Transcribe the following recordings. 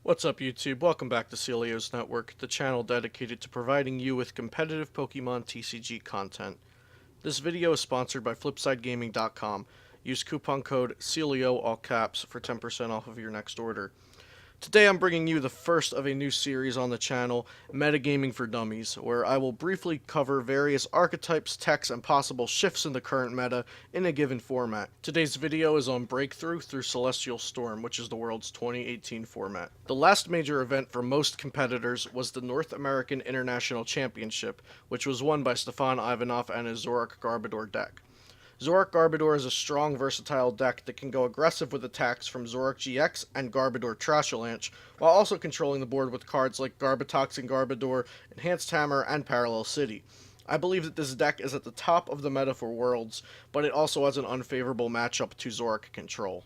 What's up YouTube? Welcome back to Celios Network, the channel dedicated to providing you with competitive Pokemon TCG content. This video is sponsored by FlipsideGaming.com. Use coupon code CELIO, all caps, for 10% off of your next order. Today I'm bringing you the first of a new series on the channel, Metagaming for Dummies, where I will briefly cover various archetypes, techs, and possible shifts in the current meta in a given format. Today's video is on Breakthrough through Celestial Storm, which is the world's 2018 format. The last major event for most competitors was the North American International Championship, which was won by Stefan Ivanov and his Zoroark Garbodor deck. Zoroark Garbodor is a strong, versatile deck that can go aggressive with attacks from Zoroark-GX and Garbodor Trashalanche, while also controlling the board with cards like Garbatoxin Garbodor, Enhanced Hammer, and Parallel City. I believe that this deck is at the top of the meta for Worlds, but it also has an unfavorable matchup to Zoroark Control.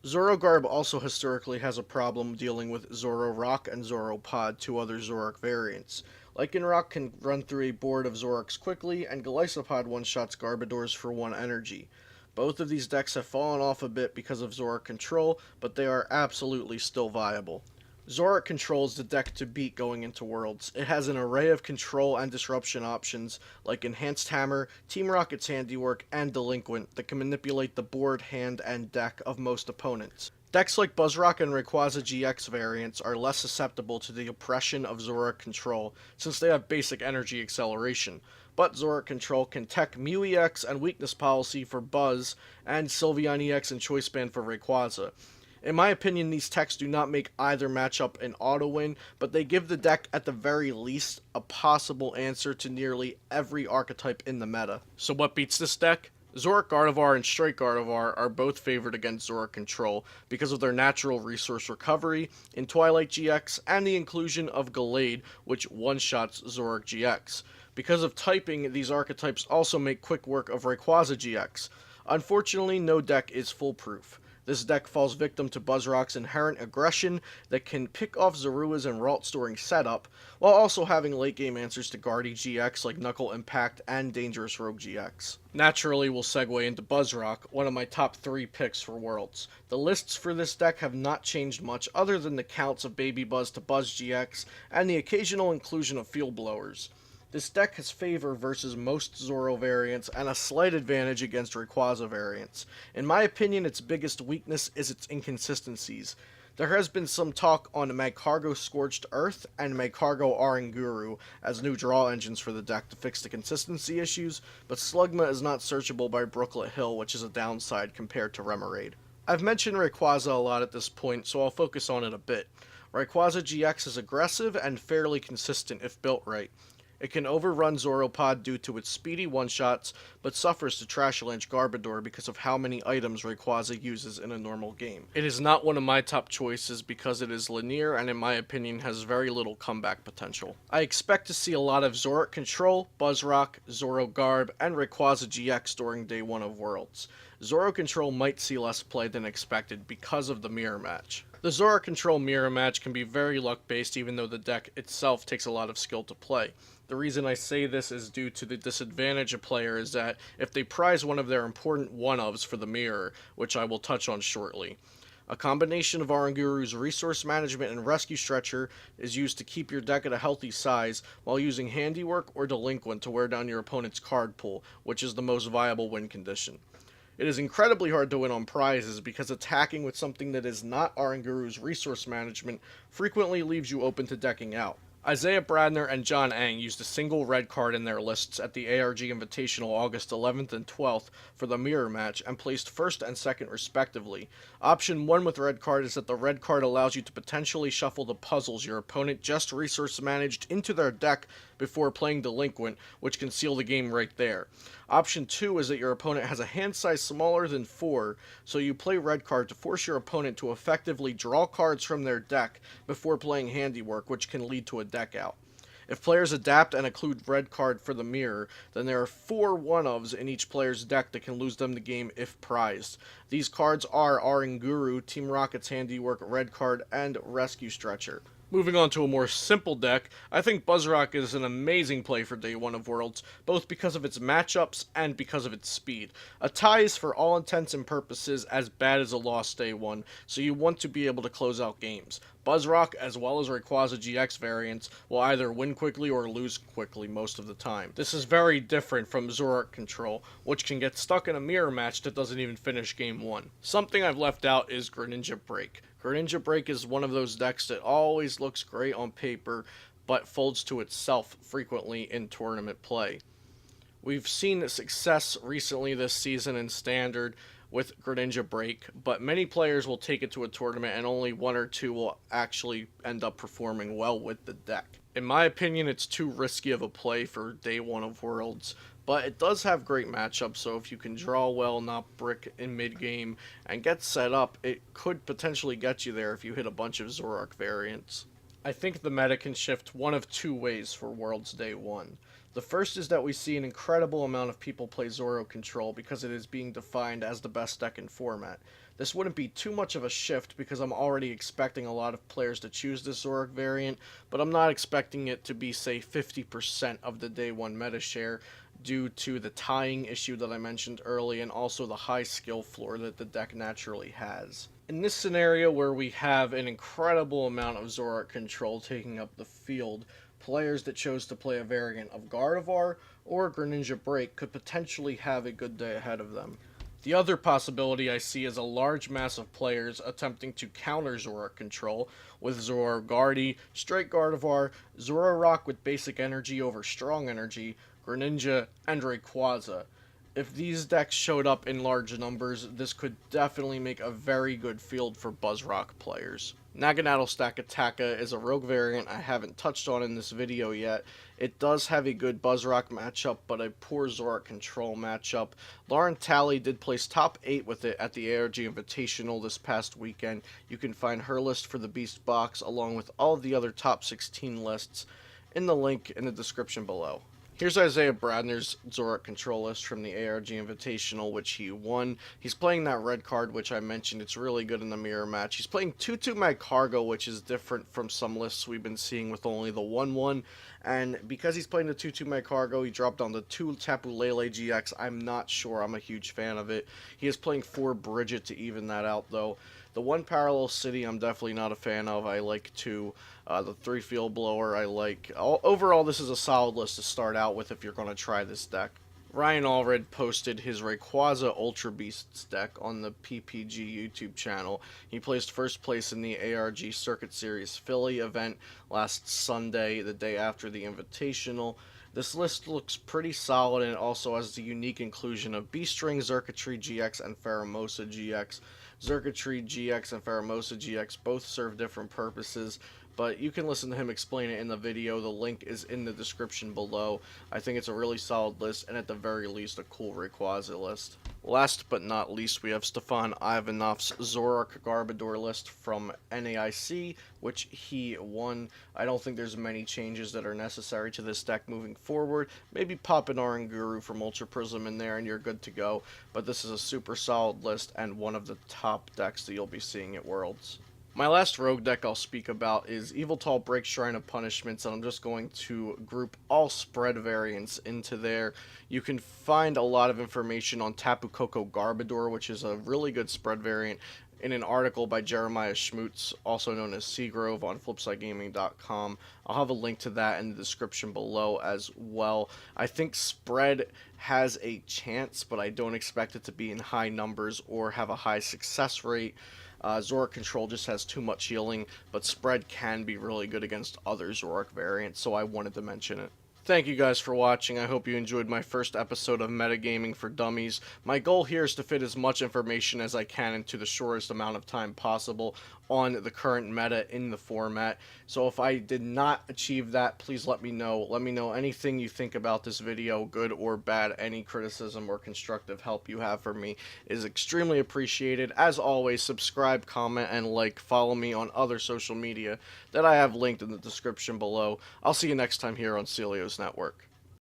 Zoro Garb also historically has a problem dealing with Zoro Roc and Zoro Pod, two other Zoroark variants. Lycanroc can run through a board of Zoroarks quickly, and Golisopod one-shots Garbodors for 1 energy. Both of these decks have fallen off a bit because of Zoroark Control, but they are absolutely still viable. Zoroark Control is the deck to beat going into Worlds. It has an array of control and disruption options like Enhanced Hammer, Team Rocket's Handiwork, and Delinquent that can manipulate the board, hand, and deck of most opponents. Decks like Buzzrock and Rayquaza GX variants are less susceptible to the oppression of Zoroark Control since they have basic energy acceleration, but Zoroark Control can tech Mew EX and Weakness Policy for Buzz and Sylveon EX and Choice Band for Rayquaza. In my opinion, these techs do not make either matchup an auto-win, but they give the deck at the very least a possible answer to nearly every archetype in the meta. So what beats this deck? Zoroark Gardevoir and Straight Gardevoir are both favored against Zoroark Control because of their natural resource recovery in Twilight GX and the inclusion of Gallade, which one-shots Zoroark GX. Because of typing, these archetypes also make quick work of Rayquaza GX. Unfortunately, no deck is foolproof. This deck falls victim to Buzzrock's inherent aggression that can pick off Zorua's and Ralt storing setup, while also having late game answers to Guardy GX like Knuckle Impact and Dangerous Rogue GX. Naturally, we'll segue into Buzzrock, one of my top 3 picks for Worlds. The lists for this deck have not changed much other than the counts of Baby Buzz to Buzz GX and the occasional inclusion of Field Blowers. This deck has favor versus most Zoro variants and a slight advantage against Rayquaza variants. In my opinion, its biggest weakness is its inconsistencies. There has been some talk on Magcargo Scorched Earth and Magcargo Oranguru as new draw engines for the deck to fix the consistency issues, but Slugma is not searchable by Brooklet Hill, which is a downside compared to Remoraid. I've mentioned Rayquaza a lot at this point, so I'll focus on it a bit. Rayquaza GX is aggressive and fairly consistent if built right. It can overrun Zoro Pod due to its speedy one-shots, but suffers to Trashalanche Garbodor because of how many items Rayquaza uses in a normal game. It is not one of my top choices because it is linear and in my opinion has very little comeback potential. I expect to see a lot of Zoroark Control, Buzzrock, Zoro Garb, and Rayquaza GX during day 1 of Worlds. Zoro Control might see less play than expected because of the mirror match. The Zoroark Control mirror match can be very luck-based even though the deck itself takes a lot of skill to play. The reason I say this is due to the disadvantage a player is that if they prize one of their important one-ofs for the mirror, which I will touch on shortly. A combination of Oranguru's resource management and Rescue Stretcher is used to keep your deck at a healthy size, while using Handiwork or Delinquent to wear down your opponent's card pool, which is the most viable win condition. It is incredibly hard to win on prizes because attacking with something that is not Oranguru's resource management frequently leaves you open to decking out. Isaiah Bradner and John Ang used a single red card in their lists at the ARG Invitational August 11th and 12th for the mirror match and placed 1st and 2nd respectively. Option 1 with red card is that the red card allows you to potentially shuffle the puzzles your opponent just resource managed into their deck before playing Delinquent, which can seal the game right there. Option 2 is that your opponent has a hand size smaller than 4, so you play red card to force your opponent to effectively draw cards from their deck before playing Handiwork, which can lead to a deck out. If players adapt and include red card for the mirror, then there are 4 one-ofs in each player's deck that can lose them the game if prized. These cards are Oranguru, Team Rocket's Handiwork, red card, and Rescue Stretcher. Moving on to a more simple deck, I think Buzzrock is an amazing play for Day 1 of Worlds, both because of its matchups and because of its speed. A tie is for all intents and purposes as bad as a loss Day 1, so you want to be able to close out games. Buzzrock, as well as Rayquaza GX variants, will either win quickly or lose quickly most of the time. This is very different from Zoroark Control, which can get stuck in a mirror match that doesn't even finish Game 1. Something I've left out is Greninja BREAK. Greninja BREAK is one of those decks that always looks great on paper, but folds to itself frequently in tournament play. We've seen success recently this season in Standard with Greninja BREAK, but many players will take it to a tournament and only one or two will actually end up performing well with the deck. In my opinion, it's too risky of a play for Day 1 of Worlds, but it does have great matchups, so if you can draw well, not brick in mid-game, and get set up, it could potentially get you there if you hit a bunch of Zoroark variants. I think the meta can shift one of two ways for Worlds Day 1. The first is that we see an incredible amount of people play Zoro Control because it is being defined as the best deck in format. This wouldn't be too much of a shift because I'm already expecting a lot of players to choose this Zoroark variant, but I'm not expecting it to be, say, 50% of the Day 1 meta share due to the tying issue that I mentioned earlier and also the high skill floor that the deck naturally has. In this scenario where we have an incredible amount of Zoroark Control taking up the field, players that chose to play a variant of Gardevoir or Greninja BREAK could potentially have a good day ahead of them. The other possibility I see is a large mass of players attempting to counter Zoroark Control with Zoro Garb, straight Gardevoir, Zoro Roc with basic energy over strong energy, Greninja, and Rayquaza. If these decks showed up in large numbers, this could definitely make a very good field for Buzzrock players. Naganadel Stakataka is a rogue variant I haven't touched on in this video yet. It does have a good Buzzrock matchup, but a poor Zoroark Control matchup. Lauren Talley did place top 8 with it at the ARG Invitational this past weekend. You can find her list for the Beast Box, along with all of the other top 16 lists, in the link in the description below. Here's Isaiah Bradner's Zoroark Control list from the ARG Invitational, which he won. He's playing that red card, which I mentioned. It's really good in the mirror match. He's playing 2-2 Magcargo, which is different from some lists we've been seeing with only the 1-1. And because he's playing the 2-2 Magcargo, he dropped down the 2 Tapu Lele-GX. I'm not sure. I'm a huge fan of it. He is playing 4 Brigette to even that out, though. The 1 Parallel City I'm definitely not a fan of. I like 2. The 3 Field Blower I like. Overall, this is a solid list to start out with if you're going to try this deck. Ryan Allred posted his Rayquaza Ultra Beasts deck on the PPG YouTube channel. He placed first place in the ARG Circuit Series Philly event last Sunday, the day after the Invitational. This list looks pretty solid, and it also has the unique inclusion of Beastring, Xurkitree GX, and Pheromosa GX. Xurkitree GX and Pheromosa GX both serve different purposes, but you can listen to him explain it in the video. The link is in the description below. I think it's a really solid list, and at the very least, a cool Rayquaza list. Last but not least, we have Stefan Ivanov's Zoroark Garbodor list from NAIC, which he won. I don't think there's many changes that are necessary to this deck moving forward. Maybe pop an Oranguru from Ultra Prism in there and you're good to go, but this is a super solid list and one of the top decks that you'll be seeing at Worlds. My last rogue deck I'll speak about is Yveltal Break Shrine of Punishments, and I'm just going to group all spread variants into there. You can find a lot of information on Tapu Koko Garbodor, which is a really good spread variant, in an article by Jeremiah Schmutz, also known as Seagrove, on FlipsideGaming.com. I'll have a link to that in the description below as well. I think spread has a chance, but I don't expect it to be in high numbers or have a high success rate. Zoroark Control just has too much healing, but spread can be really good against other Zoroark variants, so I wanted to mention it. Thank you guys for watching. I hope you enjoyed my first episode of Metagaming for Dummies. My goal here is to fit as much information as I can into the shortest amount of time possible on the current meta in the format. So if I did not achieve that, please let me know. Let me know anything you think about this video, good or bad. Any criticism or constructive help you have for me is extremely appreciated. As always, subscribe, comment, and like. Follow me on other social media that I have linked in the description below. I'll see you next time here on Celios Network.